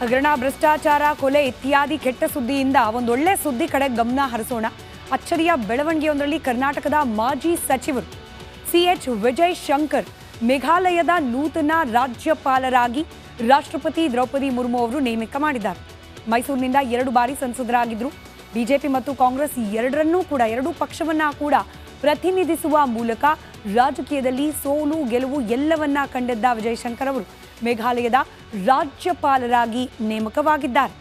ಹಗರಣ, ಭ್ರಷ್ಟಾಚಾರ, ಕೊಲೆ ಇತ್ಯಾದಿ ಕೆಟ್ಟ ಸುದ್ದಿಯಿಂದ ಒಂದೊಳ್ಳೆ ಸುದ್ದಿ ಕಡೆ ಗಮನ ಹರಿಸೋಣ. ಅಚ್ಚರಿಯ ಬೆಳವಣಿಗೆಯೊಂದರಲ್ಲಿ ಕರ್ನಾಟಕದ ಮಾಜಿ ಸಚಿವರು CH ವಿಜಯ್ ಶಂಕರ್ ಮೇಘಾಲಯದ ನೂತನ ರಾಜ್ಯಪಾಲರಾಗಿ ರಾಷ್ಟ್ರಪತಿ ದ್ರೌಪದಿ ಮುರ್ಮು ಅವರು ನೇಮಕ ಮಾಡಿದ್ದಾರೆ. ಮೈಸೂರಿನಿಂದ 2 ಬಾರಿ ಸಂಸದರಾಗಿದ್ದರು. ಬಿಜೆಪಿ ಮತ್ತು ಕಾಂಗ್ರೆಸ್ ಎರಡೂ ಪಕ್ಷವನ್ನ ಕೂಡ ಪ್ರತಿನಿಧಿಸುವ ಮೂಲಕ ರಾಜಕೀಯದಲ್ಲಿ ಸೋಲು ಗೆಲುವು ಎಲ್ಲವನ್ನ ಕಂಡಿದ್ದ ವಿಜಯ್ ಶಂಕರ್ ಅವರು ಮೇಘಾಲಯದ ರಾಜ್ಯಪಾಲರಾಗಿ ನೇಮಕವಾಗಿದ್ದಾರೆ.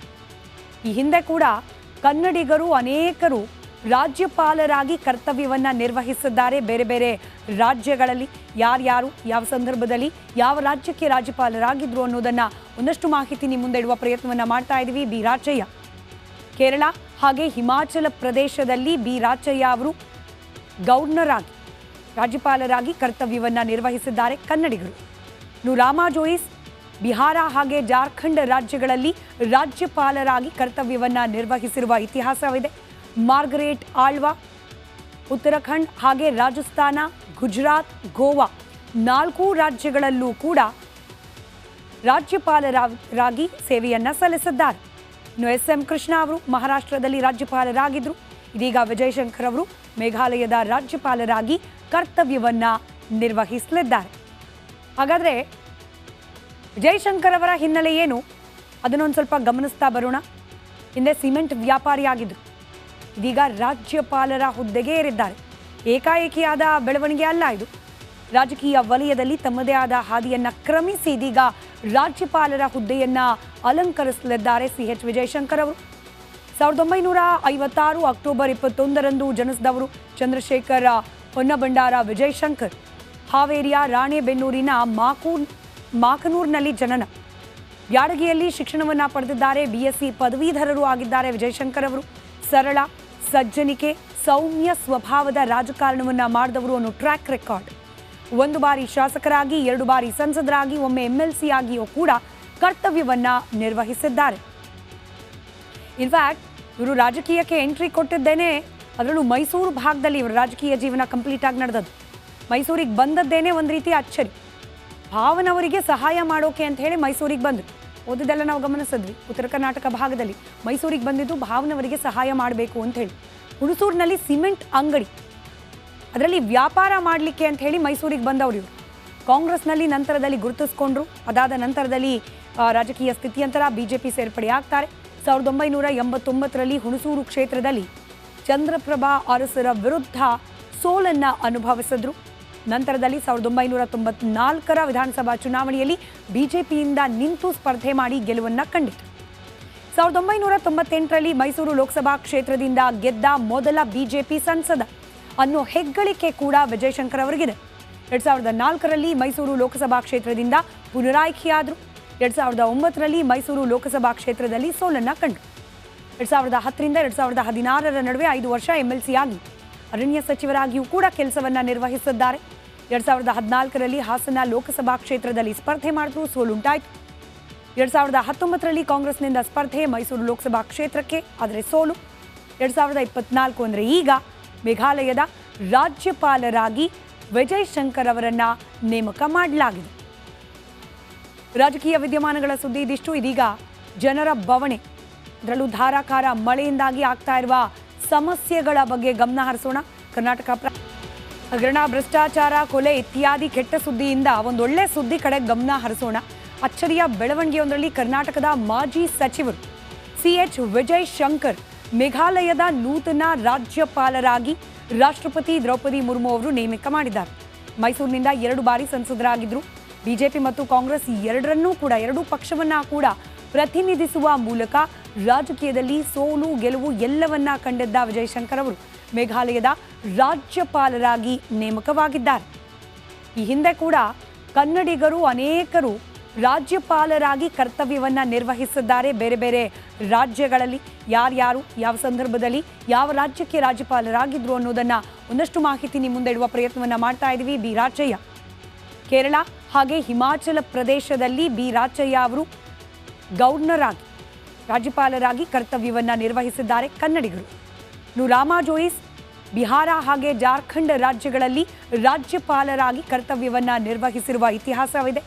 ಈ ಹಿಂದೆ ಕೂಡ ಕನ್ನಡಿಗರು ಅನೇಕರು ರಾಜ್ಯಪಾಲರಾಗಿ ಕರ್ತವ್ಯವನ್ನ ನಿರ್ವಹಿಸಿದ್ದಾರೆ. ಬೇರೆ ಬೇರೆ ರಾಜ್ಯಗಳಲ್ಲಿ ಯಾರ್ಯಾರು ಯಾವ ಸಂದರ್ಭದಲ್ಲಿ ಯಾವ ರಾಜ್ಯಕ್ಕೆ ರಾಜ್ಯಪಾಲರಾಗಿದ್ರು ಅನ್ನೋದನ್ನ ಒಂದಷ್ಟು ಮಾಹಿತಿ ನಿಮ್ಮ ಮುಂದೆ ಇಡುವ ಪ್ರಯತ್ನವನ್ನ ಮಾಡ್ತಾ ಇದ್ದೀವಿ. ಬಿ ರಾಚಯ್ಯ ಕೇರಳ ಹಾಗೆ ಹಿಮಾಚಲ ಪ್ರದೇಶದಲ್ಲಿ ಬಿ ರಾಚಯ್ಯ ಅವರು ಗವರ್ನರ್ ಆಗಿ ರಾಜ್ಯಪಾಲರಾಗಿ ಕರ್ತವ್ಯವನ್ನ ನಿರ್ವಹಿಸಿದ್ದಾರೆ. ಕನ್ನಡಿಗರು ರಾಮಾ ಜೋಯಿಸ್ ಬಿಹಾರ ಹಾಗೆ ಜಾರ್ಖಂಡ್ ರಾಜ್ಯಗಳಲ್ಲಿ ರಾಜ್ಯಪಾಲರಾಗಿ ಕರ್ತವ್ಯವನ್ನ ನಿರ್ವಹಿಸಿರುವ ಇತಿಹಾಸವಿದೆ. ಮಾರ್ಗರೇಟ್ ಆಳ್ವಾ ಉತ್ತರಾಖಂಡ್ ಹಾಗೆ ರಾಜಸ್ಥಾನ, ಗುಜರಾತ್, ಗೋವಾ 4 ರಾಜ್ಯಗಳಲ್ಲೂ ಕೂಡ ರಾಜ್ಯಪಾಲರಾಗಿ ಸೇವೆಯನ್ನ ಸಲ್ಲಿಸಿದ್ದಾರೆ. ಇನ್ನು SM ಕೃಷ್ಣ ಅವರು ಮಹಾರಾಷ್ಟ್ರದಲ್ಲಿ ರಾಜ್ಯಪಾಲರಾಗಿದ್ದರು. ಇದೀಗ ವಿಜಯ್ ಶಂಕರ್ ಅವರು ಮೇಘಾಲಯದ ರಾಜ್ಯಪಾಲರಾಗಿ ಕರ್ತವ್ಯವನ್ನ ನಿರ್ವಹಿಸಲಿದ್ದಾರೆ. ಹಾಗಾದರೆ ವಿಜಯ್ ಶಂಕರ್ ಅವರ ಹಿನ್ನೆಲೆ ಏನು ಅದನ್ನೊಂದು ಸ್ವಲ್ಪ ಗಮನಿಸ್ತಾ ಬರೋಣ. ಹಿಂದೆ ಸಿಮೆಂಟ್ ವ್ಯಾಪಾರಿಯಾಗಿದ್ದರು, ಇದೀಗ ರಾಜ್ಯಪಾಲರ ಹುದ್ದೆಗೆ ಏರಿದ್ದಾರೆ. ಏಕಾಏಕಿಯಾದ ಬೆಳವಣಿಗೆ ಅಲ್ಲ ಇದು. ರಾಜಕೀಯ ವಲಯದಲ್ಲಿ ತಮ್ಮದೇ ಆದ ಹಾದಿಯನ್ನ ಕ್ರಮಿಸಿ ಇದೀಗ ರಾಜ್ಯಪಾಲರ ಹುದ್ದೆಯನ್ನ ಅಲಂಕರಿಸಲಿದ್ದಾರೆ CH ವಿಜಯ್ ಶಂಕರ್ ಅವರು. 1956 ಅಕ್ಟೋಬರ್ 21ರಂದು ಜನಿಸಿದವರು ಚಂದ್ರಶೇಖರ ಹೊನ್ನಬಂಡಾರ ವಿಜಯ್ ಶಂಕರ್. ಹಾವೇರಿಯ ರಾಣೆಬೆನ್ನೂರಿನ ಮಾಕನೂರಿನಲ್ಲಿ ಜನನ. ಬ್ಯಾಡಗಿಯಲ್ಲಿ ಶಿಕ್ಷಣವನ್ನ ಪಡೆದಿದ್ದಾರೆ. BSc ಪದವೀಧರರು ಆಗಿದ್ದಾರೆ ವಿಜಯ್ ಶಂಕರ್ ಅವರು. ಸರಳ, ಸಜ್ಜನಿಕೆ, ಸೌಮ್ಯ ಸ್ವಭಾವದ ರಾಜಕಾರಣವನ್ನ ಮಾಡಿದವರು ಅನ್ನೋ ಟ್ರ್ಯಾಕ್ ರೆಕಾರ್ಡ್. 1 ಬಾರಿ ಶಾಸಕರಾಗಿ, 2 ಬಾರಿ ಸಂಸದರಾಗಿ, ಒಮ್ಮೆ MLC ಆಗಿಯೂ ಕೂಡ ಕರ್ತವ್ಯವನ್ನ ನಿರ್ವಹಿಸಿದ್ದಾರೆ. ಇನ್ಫ್ಯಾಕ್ಟ್ ಇವರು ರಾಜಕೀಯಕ್ಕೆ ಎಂಟ್ರಿ ಕೊಟ್ಟಿದ್ದೇನೆ, ಅದರಲ್ಲೂ ಮೈಸೂರು ಭಾಗದಲ್ಲಿ ಇವರ ರಾಜಕೀಯ ಜೀವನ ಕಂಪ್ಲೀಟ್ ಆಗಿ ನಡೆದದ್ದು. ಮೈಸೂರಿಗೆ ಬಂದದ್ದೇನೆ ಒಂದು ರೀತಿ ಅಚ್ಚರಿ. ಭಾವನವರಿಗೆ ಸಹಾಯ ಮಾಡೋಕೆ ಅಂತ ಹೇಳಿ ಮೈಸೂರಿಗೆ ಬಂದರು. ಓದಿದ್ದೆಲ್ಲ ನಾವು ಗಮನಿಸಿದ್ವಿ. ಉತ್ತರ ಕರ್ನಾಟಕ ಭಾಗದಲ್ಲಿ ಮೈಸೂರಿಗೆ ಬಂದಿದ್ದು ಭಾವನವರಿಗೆ ಸಹಾಯ ಮಾಡಬೇಕು ಅಂತ ಹೇಳಿ. ಹುಣಸೂರಿನಲ್ಲಿ ಸಿಮೆಂಟ್ ಅಂಗಡಿ, ಅದರಲ್ಲಿ ವ್ಯಾಪಾರ ಮಾಡಲಿಕ್ಕೆ ಅಂತ ಹೇಳಿ ಮೈಸೂರಿಗೆ ಬಂದವರು ಇವರು. ಕಾಂಗ್ರೆಸ್ನಲ್ಲಿ ನಂತರದಲ್ಲಿ ಗುರುತಿಸ್ಕೊಂಡ್ರು. ಅದಾದ ನಂತರದಲ್ಲಿ ರಾಜಕೀಯ ಸ್ಥಿತಿಯಂತರ BJP ಸೇರ್ಪಡೆ ಆಗ್ತಾರೆ. 1989ರಲ್ಲಿ ಹುಣಸೂರು ಕ್ಷೇತ್ರದಲ್ಲಿ ಚಂದ್ರಪ್ರಭಾ ಅರಸರ ವಿರುದ್ಧ ಸೋಲನ್ನ ಅನುಭವಿಸಿದ್ರು. ನಂತರದಲ್ಲಿ 1994ರ ವಿಧಾನಸಭಾ ಚುನಾವಣೆಯಲ್ಲಿ BJPಯಿಂದ ನಿಂತು ಸ್ಪರ್ಧೆ ಮಾಡಿ ಗೆಲುವನ್ನ ಕಂಡಿತು. 1998ರಲ್ಲಿ ಮೈಸೂರು ಲೋಕಸಭಾ ಕ್ಷೇತ್ರದಿಂದ ಗೆದ್ದ ಮೊದಲ BJP ಸಂಸದ ಅನ್ನೋ ಹೆಗ್ಗಳಿಕೆ ಕೂಡ ವಿಜಯ್ ಶಂಕರ್ ಅವರಿಗಿದೆ. 2004ರಲ್ಲಿ ಮೈಸೂರು ಲೋಕಸಭಾ ಕ್ಷೇತ್ರದಿಂದ ಪುನರಾಯ್ಕೆಯಾದರು. 2009ರಲ್ಲಿ ಮೈಸೂರು ಲೋಕಸಭಾ ಕ್ಷೇತ್ರದಲ್ಲಿ ಸೋಲನ್ನ ಕಂಡರು. 2010ರಿಂದ 2016ರ ನಡುವೆ 5 ವರ್ಷ MLC ಆಗಿ ಅರಣ್ಯ ಸಚಿವರಾಗಿಯೂ ಕೂಡ ಕೆಲಸವನ್ನ ನಿರ್ವಹಿಸಿದ್ದಾರೆ. 2014ರಲ್ಲಿ ಹಾಸನ ಲೋಕಸಭಾ ಕ್ಷೇತ್ರದಲ್ಲಿ ಸ್ಪರ್ಧೆ ಮಾಡಿದ್ರು, ಸೋಲುಂಟಾಯಿತು. 2019ರಲ್ಲಿ ಕಾಂಗ್ರೆಸ್ನಿಂದ ಸ್ಪರ್ಧೆ ಮೈಸೂರು ಲೋಕಸಭಾ ಕ್ಷೇತ್ರಕ್ಕೆ, ಆದರೆ ಸೋಲು. 2024 ಅಂದರೆ ಈಗ ಮೇಘಾಲಯದ ರಾಜ್ಯಪಾಲರಾಗಿ ವಿಜಯ್ ಶಂಕರ್ ಅವರನ್ನ ನೇಮಕ ಮಾಡಲಾಗಿದೆ. ರಾಜಕೀಯ ವಿದ್ಯಮಾನಗಳ ಸುದ್ದಿ ಇದಿಷ್ಟು. ಇದೀಗ ಜನರ ಬವಣೆ, ಅದರಲ್ಲೂ ಧಾರಾಕಾರ ಮಳೆಯಿಂದಾಗಿ ಆಗ್ತಾ ಇರುವ ಸಮಸ್ಯೆಗಳ ಬಗ್ಗೆ ಗಮನ ಹರಿಸೋಣ. ಕರ್ನಾಟಕ ಹಗರಣ, ಭ್ರಷ್ಟಾಚಾರ, ಕೊಲೆ ಇತ್ಯಾದಿ ಕೆಟ್ಟ ಸುದ್ದಿಯಿಂದ ಒಂದೊಳ್ಳೆ ಸುದ್ದಿ ಕಡೆ ಗಮನ ಹರಿಸೋಣ. ಅಚ್ಚರಿಯ ಬೆಳವಣಿಗೆಯೊಂದರಲ್ಲಿ ಕರ್ನಾಟಕದ ಮಾಜಿ ಸಚಿವರು CH ವಿಜಯ್ ಶಂಕರ್ ಮೇಘಾಲಯದ ನೂತನ ರಾಜ್ಯಪಾಲರಾಗಿ ರಾಷ್ಟ್ರಪತಿ ದ್ರೌಪದಿ ಮುರ್ಮು ಅವರು ನೇಮಕ ಮಾಡಿದ್ದಾರೆ. ಮೈಸೂರಿನಿಂದ 2 ಬಾರಿ ಸಂಸದರಾಗಿದ್ದರು. BJP ಮತ್ತು ಕಾಂಗ್ರೆಸ್ ಎರಡೂ ಪಕ್ಷವನ್ನ ಕೂಡ ಪ್ರತಿನಿಧಿಸುವ ಮೂಲಕ ರಾಜಕೀಯದಲ್ಲಿ ಸೋಲು ಗೆಲುವು ಎಲ್ಲವನ್ನ ಕಂಡಿದ್ದ ವಿಜಯ್ ಶಂಕರ್ ಅವರು ಮೇಘಾಲಯದ ರಾಜ್ಯಪಾಲರಾಗಿ ನೇಮಕವಾಗಿದ್ದಾರೆ. ಈ ಹಿಂದೆ ಕೂಡ ಕನ್ನಡಿಗರು ಅನೇಕರು ರಾಜ್ಯಪಾಲರಾಗಿ ಕರ್ತವ್ಯವನ್ನ ನಿರ್ವಹಿಸಿದ್ದಾರೆ. ಬೇರೆ ಬೇರೆ ರಾಜ್ಯಗಳಲ್ಲಿ ಯಾರ್ಯಾರು ಯಾವ ಸಂದರ್ಭದಲ್ಲಿ ಯಾವ ರಾಜ್ಯಕ್ಕೆ ರಾಜ್ಯಪಾಲರಾಗಿದ್ರು ಅನ್ನೋದನ್ನ ಒಂದಷ್ಟು ಮಾಹಿತಿ ನಿಮ್ಮ ಮುಂದೆ ಇಡುವ ಪ್ರಯತ್ನವನ್ನ ಮಾಡ್ತಾ ಇದ್ದೀವಿ. ಬಿ ರಾಚಯ್ಯ ಕೇರಳ ಹಾಗೆ ಹಿಮಾಚಲ ಪ್ರದೇಶದಲ್ಲಿ ಬಿ ರಾಚಯ್ಯ ಅವರು ಗವರ್ನರ್ ಆಗಿ ರಾಜ್ಯಪಾಲರಾಗಿ ಕರ್ತವ್ಯವನ್ನ ನಿರ್ವಹಿಸಿದ್ದಾರೆ. ಕನ್ನಡಿಗರು ರಾಮಾ ಜೋಯಿಸ್ ಬಿಹಾರ ಹಾಗೆ ಜಾರ್ಖಂಡ್ ರಾಜ್ಯಗಳಲ್ಲಿ ರಾಜ್ಯಪಾಲರಾಗಿ ಕರ್ತವ್ಯವನ್ನ ನಿರ್ವಹಿಸಿರುವ ಇತಿಹಾಸವಿದೆ.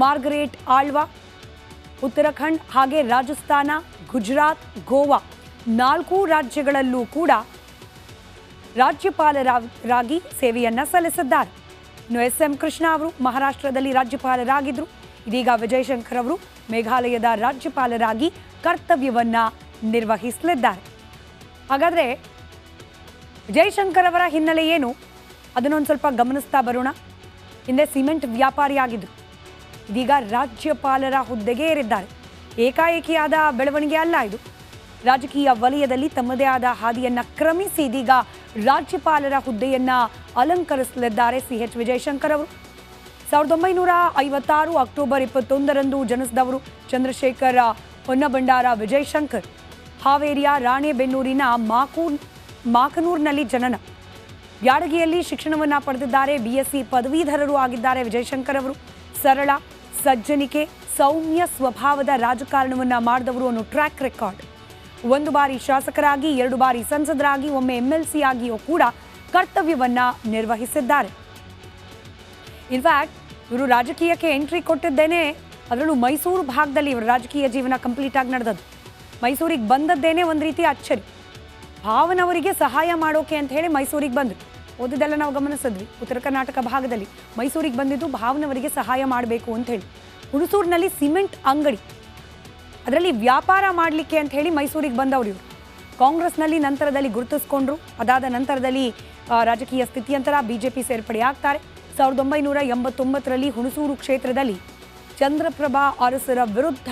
ಮಾರ್ಗರೇಟ್ ಆಳ್ವಾ ಉತ್ತರಾಖಂಡ್ ಹಾಗೆ ರಾಜಸ್ಥಾನ, ಗುಜರಾತ್, ಗೋವಾ 4 ರಾಜ್ಯಗಳಲ್ಲೂ ಕೂಡ ರಾಜ್ಯಪಾಲರಾಗಿ ಸೇವೆಯನ್ನ ಸಲ್ಲಿಸಿದ್ದಾರೆ. ಇನ್ನು ಎಸ್.ಎಂ. ಕೃಷ್ಣ ಅವರು ಮಹಾರಾಷ್ಟ್ರದಲ್ಲಿ ರಾಜ್ಯಪಾಲರಾಗಿದ್ದರು. ಇದೀಗ ವಿಜಯಶಂಕರ್ ಅವರು ಮೇಘಾಲಯದ ರಾಜ್ಯಪಾಲರಾಗಿ ಕರ್ತವ್ಯವನ್ನ ನಿರ್ವಹಿಸಲಿದ್ದಾರೆ. ಹಾಗಾದರೆ ಜೈಶಂಕರ್ ಅವರ ಹಿನ್ನೆಲೆ ಏನು ಅದನ್ನೊಂದು ಸ್ವಲ್ಪ ಗಮನಿಸ್ತಾ ಬರೋಣ. ಹಿಂದೆ ಸಿಮೆಂಟ್ ವ್ಯಾಪಾರಿಯಾಗಿದ್ದರು, ಇದೀಗ ರಾಜ್ಯಪಾಲರ ಹುದ್ದೆಗೆ ಏರಿದ್ದಾರೆ. ಏಕಾಏಕಿಯಾದ ಬೆಳವಣಿಗೆ ಅಲ್ಲ ಇದು. ರಾಜಕೀಯ ವಲಯದಲ್ಲಿ ತಮ್ಮದೇ ಆದ ಹಾದಿಯನ್ನು ಕ್ರಮಿಸಿ ಇದೀಗ ರಾಜ್ಯಪಾಲರ ಹುದ್ದೆಯನ್ನು ಅಲಂಕರಿಸಲಿದ್ದಾರೆ ಸಿ.ಎಚ್. ವಿಜಯಶಂಕರ್ ಅವರು. 1956 ಅಕ್ಟೋಬರ್ 21ರಂದು ಜನಿಸಿದವರು ಚಂದ್ರಶೇಖರ ಹೊನ್ನಬಂಡಾರ ವಿಜಯಶಂಕರ್. ಹಾವೇರಿಯ ರಾಣೆಬೆನ್ನೂರಿನ ಮಾಕನೂರಿನಲ್ಲಿ ಜನನ. ಬ್ಯಾಡಗಿಯಲ್ಲಿ ಶಿಕ್ಷಣವನ್ನು ಪಡೆದಿದ್ದಾರೆ. BSc ಪದವೀಧರರು ಆಗಿದ್ದಾರೆ ವಿಜಯಶಂಕರ್ ಅವರು. ಸರಳ, ಸಜ್ಜನಿಕೆ, ಸೌಮ್ಯ ಸ್ವಭಾವದ ರಾಜಕಾರಣವನ್ನು ಮಾಡಿದವರು ಅನ್ನೋ ಟ್ರ್ಯಾಕ್ ರೆಕಾರ್ಡ್. 1 ಬಾರಿ ಶಾಸಕರಾಗಿ, 2 ಬಾರಿ ಸಂಸದರಾಗಿ, ಒಮ್ಮೆ MLC ಆಗಿಯೂ ಕೂಡ ಕರ್ತವ್ಯವನ್ನ ನಿರ್ವಹಿಸಿದ್ದಾರೆ. ಇನ್ಫ್ಯಾಕ್ಟ್ ಇವರು ರಾಜಕೀಯಕ್ಕೆ ಎಂಟ್ರಿ ಕೊಟ್ಟಿದ್ದೇನೆ, ಅದರಲ್ಲೂ ಮೈಸೂರು ಭಾಗದಲ್ಲಿ ಇವರ ರಾಜಕೀಯ ಜೀವನ ಕಂಪ್ಲೀಟ್ ಆಗಿ ನಡೆದದ್ದು. ಮೈಸೂರಿಗೆ ಬಂದದ್ದೇನೆ ಒಂದು ರೀತಿ ಅಚ್ಚರಿ. ಭಾವನವರಿಗೆ ಸಹಾಯ ಮಾಡೋಕೆ ಅಂತ ಹೇಳಿ ಮೈಸೂರಿಗೆ ಬಂದರು. ಓದಿದ್ದೆಲ್ಲ ನಾವು ಗಮನಿಸಿದ್ವಿ. ಉತ್ತರ ಕರ್ನಾಟಕ ಭಾಗದಲ್ಲಿ ಮೈಸೂರಿಗೆ ಬಂದಿದ್ದು ಭಾವನವರಿಗೆ ಸಹಾಯ ಮಾಡಬೇಕು ಅಂತ ಹೇಳಿ. ಹುಣಸೂರಿನಲ್ಲಿ ಸಿಮೆಂಟ್ ಅಂಗಡಿ, ಅದರಲ್ಲಿ ವ್ಯಾಪಾರ ಮಾಡಲಿಕ್ಕೆ ಅಂತ ಹೇಳಿ ಮೈಸೂರಿಗೆ ಬಂದವರು ಇವರು. ಕಾಂಗ್ರೆಸ್ನಲ್ಲಿ ನಂತರದಲ್ಲಿ ಗುರುತಿಸ್ಕೊಂಡ್ರು. ಅದಾದ ನಂತರದಲ್ಲಿ ರಾಜಕೀಯ ಸ್ಥಿತಿಯಂತರ BJP ಸೇರ್ಪಡೆ ಆಗ್ತಾರೆ. 1989ರಲ್ಲಿ ಹುಣಸೂರು ಕ್ಷೇತ್ರದಲ್ಲಿ ಚಂದ್ರಪ್ರಭಾ ಅರಸರ ವಿರುದ್ಧ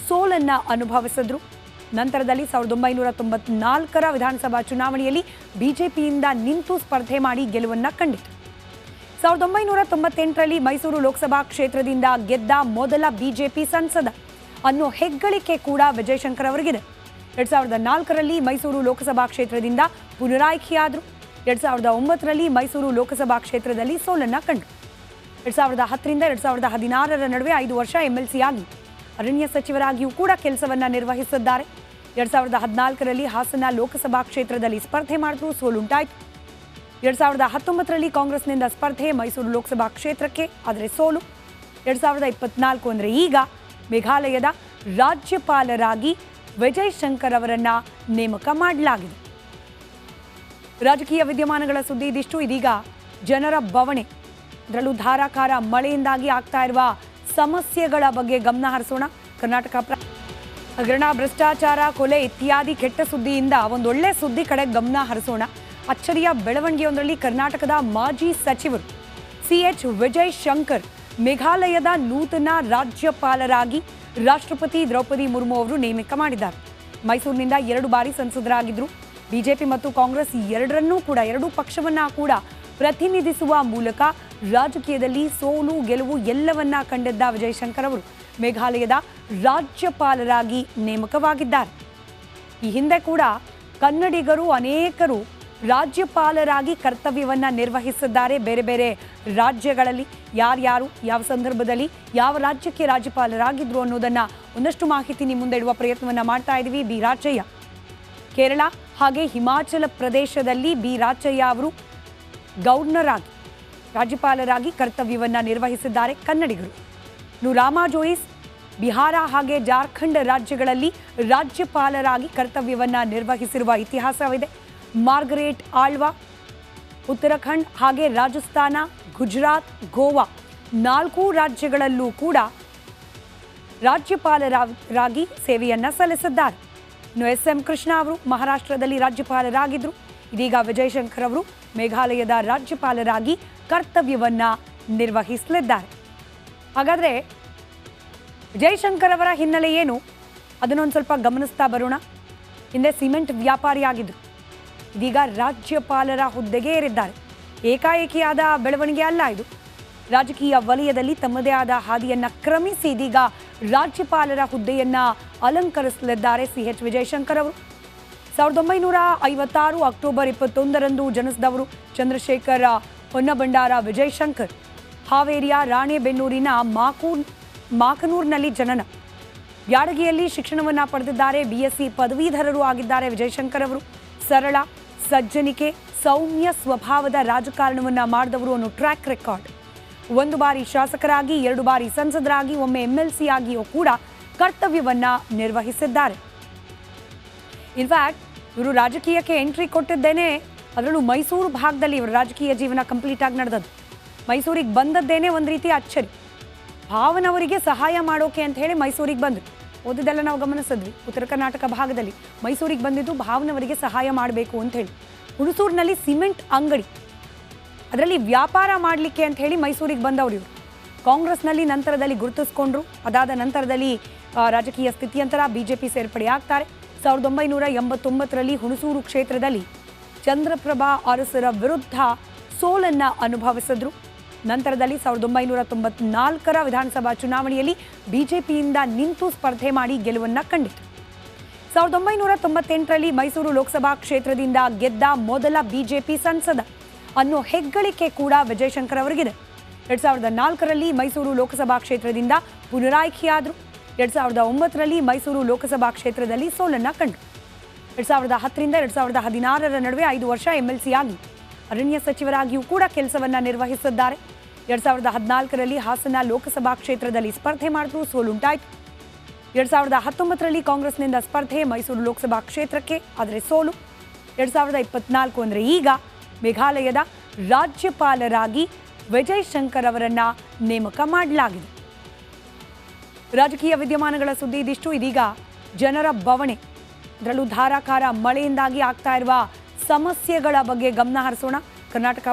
ಸೋಲನ್ನು ಅನುಭವಿಸಿದ್ರು. ನಂತರದಲ್ಲಿ 1994ರ ವಿಧಾನಸಭಾ ಚುನಾವಣೆಯಲ್ಲಿ BJPಯಿಂದ ನಿಂತು ಸ್ಪರ್ಧೆ ಮಾಡಿ ಗೆಲುವನ್ನು ಕಂಡಿತು. 1998ರಲ್ಲಿ ಮೈಸೂರು ಲೋಕಸಭಾ ಕ್ಷೇತ್ರದಿಂದ ಗೆದ್ದ ಮೊದಲ BJP ಸಂಸದ ಅನ್ನೋ ಹೆಗ್ಗಳಿಕೆ ಕೂಡ ವಿಜಯಶಂಕರ್ ಅವರಿಗಿದೆ. 2004ರಲ್ಲಿ ಮೈಸೂರು ಲೋಕಸಭಾ ಕ್ಷೇತ್ರದಿಂದ ಪುನರಾಯ್ಕೆಯಾದರು. 2009ರಲ್ಲಿ ಮೈಸೂರು ಲೋಕಸಭಾ ಕ್ಷೇತ್ರದಲ್ಲಿ ಸೋಲನ್ನು ಕಂಡರು. 2010ರಿಂದ 2016ರ ನಡುವೆ 5 ವರ್ಷ MLC ಆಗಿ ಅರಣ್ಯ ಸಚಿವರಾಗಿಯೂ ಕೂಡ ಕೆಲಸವನ್ನು ನಿರ್ವಹಿಸಿದ್ದಾರೆ. 2014ರಲ್ಲಿ ಹಾಸನ ಲೋಕಸಭಾ ಕ್ಷೇತ್ರದಲ್ಲಿ ಸ್ಪರ್ಧೆ ಮಾಡಿದ್ರು, ಸೋಲುಂಟಾಯಿತು. 2019ರಲ್ಲಿ ಕಾಂಗ್ರೆಸ್ನಿಂದ ಸ್ಪರ್ಧೆ ಮೈಸೂರು ಲೋಕಸಭಾ ಕ್ಷೇತ್ರಕ್ಕೆ, ಆದರೆ ಸೋಲು. 2024 ಅಂದರೆ ಈಗ ಮೇಘಾಲಯದ ರಾಜ್ಯಪಾಲರಾಗಿ ವಿಜಯಶಂಕರ್ ಅವರನ್ನ ನೇಮಕ ಮಾಡಲಾಗಿದೆ. ರಾಜಕೀಯ ವಿದ್ಯಮಾನಗಳ ಸುದ್ದಿ ಇದಿಷ್ಟು. ಇದೀಗ ಜನರ ಬವಣೆ, ಅದರಲ್ಲೂ ಧಾರಾಕಾರ ಮಳೆಯಿಂದಾಗಿ ಆಗ್ತಾ ಇರುವ ಸಮಸ್ಯೆಗಳ ಬಗ್ಗೆ ಗಮನ ಹರಿಸೋಣ. ಕರ್ನಾಟಕ ಹಗರಣ, ಭ್ರಷ್ಟಾಚಾರ, ಕೊಲೆ ಇತ್ಯಾದಿ ಕೆಟ್ಟ ಸುದ್ದಿಯಿಂದ ಒಂದೊಳ್ಳೆ ಸುದ್ದಿ ಕಡೆ ಗಮನ ಹರಿಸೋಣ. ಅಚ್ಚರಿಯ ಬೆಳವಣಿಗೆಯೊಂದರಲ್ಲಿ ಕರ್ನಾಟಕದ ಮಾಜಿ ಸಚಿವರು ಸಿ.ಎಚ್. ವಿಜಯಶಂಕರ್ ಮೇಘಾಲಯದ ನೂತನ ರಾಜ್ಯಪಾಲರಾಗಿ ರಾಷ್ಟ್ರಪತಿ ದ್ರೌಪದಿ ಮುರ್ಮು ಅವರು ನೇಮಕ ಮಾಡಿದ್ದಾರೆ. ಮೈಸೂರಿನಿಂದ 2 ಬಾರಿ ಸಂಸದರಾಗಿದ್ದರು. BJP ಮತ್ತು ಕಾಂಗ್ರೆಸ್ ಎರಡೂ ಪಕ್ಷವನ್ನ ಕೂಡ ಪ್ರತಿನಿಧಿಸುವ ಮೂಲಕ ರಾಜಕೀಯದಲ್ಲಿ ಸೋಲು ಗೆಲುವು ಎಲ್ಲವನ್ನ ಕಂಡಿದ್ದ ವಿಜಯಶಂಕರ್ ಅವರು ಮೇಘಾಲಯದ ರಾಜ್ಯಪಾಲರಾಗಿ ನೇಮಕವಾಗಿದ್ದಾರೆ. ಈ ಹಿಂದೆ ಕೂಡ ಕನ್ನಡಿಗರು ಅನೇಕರು ರಾಜ್ಯಪಾಲರಾಗಿ ಕರ್ತವ್ಯವನ್ನ ನಿರ್ವಹಿಸಿದ್ದಾರೆ. ಬೇರೆ ಬೇರೆ ರಾಜ್ಯಗಳಲ್ಲಿ ಯಾರ್ಯಾರು ಯಾವ ಸಂದರ್ಭದಲ್ಲಿ ಯಾವ ರಾಜ್ಯಕ್ಕೆ ರಾಜ್ಯಪಾಲರಾಗಿದ್ರು ಅನ್ನೋದನ್ನ ಒಂದಷ್ಟು ಮಾಹಿತಿ ನಿಮ್ಮ ಮುಂದೆ ಇಡುವ ಪ್ರಯತ್ನವನ್ನ ಮಾಡ್ತಾ ಇದ್ದೀವಿ. ಬಿ ರಾಚಯ್ಯ ಕೇರಳ ಹಾಗೆ ಹಿಮಾಚಲ ಪ್ರದೇಶದಲ್ಲಿ ಬಿ ರಾಚಯ್ಯ ಅವರು ಗವರ್ನರ್ ಆಗಿ ರಾಜ್ಯಪಾಲರಾಗಿ ಕರ್ತವ್ಯವನ್ನ ನಿರ್ವಹಿಸಿದ್ದಾರೆ ಕನ್ನಡಿಗರು. ರಾಮಾ ಜೋಯಿಸ್ ಬಿಹಾರ ಹಾಗೆ ಜಾರ್ಖಂಡ್ ರಾಜ್ಯಗಳಲ್ಲಿ ರಾಜ್ಯಪಾಲರಾಗಿ ಕರ್ತವ್ಯವನ್ನ ನಿರ್ವಹಿಸಿರುವ ಇತಿಹಾಸವಿದೆ. ಮಾರ್ಗರೇಟ್ ಆಳ್ವಾ ಉತ್ತರಾಖಂಡ್ ಹಾಗೆ ರಾಜಸ್ಥಾನ, ಗುಜರಾತ್, ಗೋವಾ 4 ರಾಜ್ಯಗಳಲ್ಲೂ ಕೂಡ ರಾಜ್ಯಪಾಲರಾಗಿ ಸೇವೆಯನ್ನ ಸಲ್ಲಿಸಿದ್ದಾರೆ. ಇನ್ನು ಎಸ್.ಎಂ. ಕೃಷ್ಣ ಅವರು ಮಹಾರಾಷ್ಟ್ರದಲ್ಲಿ ರಾಜ್ಯಪಾಲರಾಗಿದ್ದರು. ಇದೀಗ ವಿಜಯಶಂಕರ್ ಅವರು ಮೇಘಾಲಯದ ರಾಜ್ಯಪಾಲರಾಗಿ ಕರ್ತವ್ಯವನ್ನ ನಿರ್ವಹಿಸಲಿದ್ದಾರೆ. ಹಾಗಾದರೆ ಜೈಶಂಕರ್ ಅವರ ಹಿನ್ನೆಲೆ ಏನು ಅದನ್ನೊಂದು ಸ್ವಲ್ಪ ಗಮನಿಸ್ತಾ ಬರೋಣ. ಹಿಂದೆ ಸಿಮೆಂಟ್ ವ್ಯಾಪಾರಿಯಾಗಿದ್ದರು, ಇದೀಗ ರಾಜ್ಯಪಾಲರ ಹುದ್ದೆಗೆ ಏರಿದ್ದಾರೆ. ಏಕಾಏಕಿಯಾದ ಬೆಳವಣಿಗೆ ಅಲ್ಲ ಇದು. ರಾಜಕೀಯ ವಲಯದಲ್ಲಿ ತಮ್ಮದೇ ಆದ ಹಾದಿಯನ್ನು ಕ್ರಮಿಸಿ ಇದೀಗ ರಾಜ್ಯಪಾಲರ ಹುದ್ದೆಯನ್ನು ಅಲಂಕರಿಸಲಿದ್ದಾರೆ ಸಿ.ಎಚ್. ವಿಜಯಶಂಕರ್ ಅವರು. 1956 ಅಕ್ಟೋಬರ್ 21ರಂದು ಜನಿಸಿದವರು ಚಂದ್ರಶೇಖರ ಹೊನ್ನಬಂಡಾರ ವಿಜಯಶಂಕರ್. ಹಾವೇರಿಯ ರಾಣೆಬೆನ್ನೂರಿನ ಮಾಕನೂರಿನಲ್ಲಿ ಜನನ. ಬ್ಯಾಡಗಿಯಲ್ಲಿ ಶಿಕ್ಷಣವನ್ನು ಪಡೆದಿದ್ದಾರೆ. BSc ಪದವೀಧರರು ಆಗಿದ್ದಾರೆ ವಿಜಯಶಂಕರ್ ಅವರು. ಸರಳ, ಸಜ್ಜನಿಕೆ, ಸೌಮ್ಯ ಸ್ವಭಾವದ ರಾಜಕಾರಣವನ್ನು ಮಾಡಿದವರು ಅನ್ನೋ ಟ್ರ್ಯಾಕ್ ರೆಕಾರ್ಡ್. 1 ಬಾರಿ ಶಾಸಕರಾಗಿ, 2 ಬಾರಿ ಸಂಸದರಾಗಿ, ಒಮ್ಮೆ MLC ಆಗಿಯೂ ಕೂಡ ಕರ್ತವ್ಯವನ್ನ ನಿರ್ವಹಿಸಿದ್ದಾರೆ. ಇನ್ಫ್ಯಾಕ್ಟ್ ಇವರು ರಾಜಕೀಯಕ್ಕೆ ಎಂಟ್ರಿ ಕೊಟ್ಟಿದ್ದೇನೆ, ಅದರಲ್ಲೂ ಮೈಸೂರು ಭಾಗದಲ್ಲಿ ಇವರ ರಾಜಕೀಯ ಜೀವನ ಕಂಪ್ಲೀಟ್ ಆಗಿ ನಡೆದದ್ದು. ಮೈಸೂರಿಗೆ ಬಂದದ್ದೇನೆ ಒಂದು ರೀತಿಯ ಅಚ್ಚರಿ. ಭಾವನವರಿಗೆ ಸಹಾಯ ಮಾಡೋಕೆ ಅಂತ ಹೇಳಿ ಮೈಸೂರಿಗೆ ಬಂದರು. ಓದಿದ್ದೆಲ್ಲ ನಾವು ಗಮನಿಸಿದ್ವಿ. ಉತ್ತರ ಕರ್ನಾಟಕ ಭಾಗದಲ್ಲಿ ಮೈಸೂರಿಗೆ ಬಂದಿದ್ದು ಭಾವನವರಿಗೆ ಸಹಾಯ ಮಾಡಬೇಕು ಅಂತ ಹೇಳಿ. ಹುಣಸೂರಿನಲ್ಲಿ ಸಿಮೆಂಟ್ ಅಂಗಡಿ, ಅದರಲ್ಲಿ ವ್ಯಾಪಾರ ಮಾಡಲಿಕ್ಕೆ ಅಂತ ಹೇಳಿ ಮೈಸೂರಿಗೆ ಬಂದವರು ಇವರು. ಕಾಂಗ್ರೆಸ್ನಲ್ಲಿ ನಂತರದಲ್ಲಿ ಗುರುತಿಸ್ಕೊಂಡ್ರು. ಅದಾದ ನಂತರದಲ್ಲಿ ರಾಜಕೀಯ ಸ್ಥಿತಿಯಂತರ ಬಿಜೆಪಿ ಸೇರ್ಪಡೆ ಆಗ್ತಾರೆ. 1989ರಲ್ಲಿ ಹುಣಸೂರು ಕ್ಷೇತ್ರದಲ್ಲಿ ಚಂದ್ರಪ್ರಭಾ ಅರಸರ ವಿರುದ್ಧ ಸೋಲನ್ನ ಅನುಭವಿಸಿದ್ರು. ನಂತರದಲ್ಲಿ 1994ರ ವಿಧಾನಸಭಾ ಚುನಾವಣೆಯಲ್ಲಿ ಬಿಜೆಪಿಯಿಂದ ನಿಂತು ಸ್ಪರ್ಧೆ ಮಾಡಿ ಗೆಲುವನ್ನ ಕಂಡಿತು. 1998ರಲ್ಲಿ ಮೈಸೂರು ಲೋಕಸಭಾ ಕ್ಷೇತ್ರದಿಂದ ಗೆದ್ದ ಮೊದಲ ಬಿಜೆಪಿ ಸಂಸದ ಅನ್ನೋ ಹೆಗ್ಗಳಿಕೆ ಕೂಡ ವಿಜಯಶಂಕರ್ ಅವರಿಗಿದೆ. 2004ರಲ್ಲಿ ಮೈಸೂರು ಲೋಕಸಭಾ ಕ್ಷೇತ್ರದಿಂದ ಪುನರಾಯ್ಕೆಯಾದರು. 2009ರಲ್ಲಿ ಮೈಸೂರು ಲೋಕಸಭಾ ಕ್ಷೇತ್ರದಲ್ಲಿ ಸೋಲನ್ನ ಕಂಡು 2010ರಿಂದ 2016ರ ನಡುವೆ 5 ವರ್ಷ MLC ಆಗಿ ಅರಣ್ಯ ಸಚಿವರಾಗಿಯೂ ಕೂಡ ಕೆಲಸವನ್ನ ನಿರ್ವಹಿಸಿದ್ದಾರೆ. 2014ರಲ್ಲಿ ಹಾಸನ ಲೋಕಸಭಾ ಕ್ಷೇತ್ರದಲ್ಲಿ ಸ್ಪರ್ಧೆ ಮಾಡಿದ್ರು, ಸೋಲುಂಟಾಯಿತು. 2019ರಲ್ಲಿ ಕಾಂಗ್ರೆಸ್ನಿಂದ ಸ್ಪರ್ಧೆ ಮೈಸೂರು ಲೋಕಸಭಾ ಕ್ಷೇತ್ರಕ್ಕೆ, ಆದರೆ ಸೋಲು. 2024 ಅಂದರೆ ಈಗ ಮೇಘಾಲಯದ ರಾಜ್ಯಪಾಲರಾಗಿ ವಿಜಯಶಂಕರ್ ಅವರನ್ನ ನೇಮಕ ಮಾಡಲಾಗಿದೆ. ರಾಜಕೀಯ ವಿದ್ಯಮಾನಗಳ ಸುದ್ದಿ ಇದಿಷ್ಟು. ಇದೀಗ ಜನರ ಬವಣೆ, ಅದರಲ್ಲೂ ಧಾರಾಕಾರ ಮಳೆಯಿಂದಾಗಿ ಆಗ್ತಾ ಇರುವ ಸಮಸ್ಯೆಗಳ ಬಗ್ಗೆ ಗಮನ ಹರಿಸೋಣ. ಕರ್ನಾಟಕ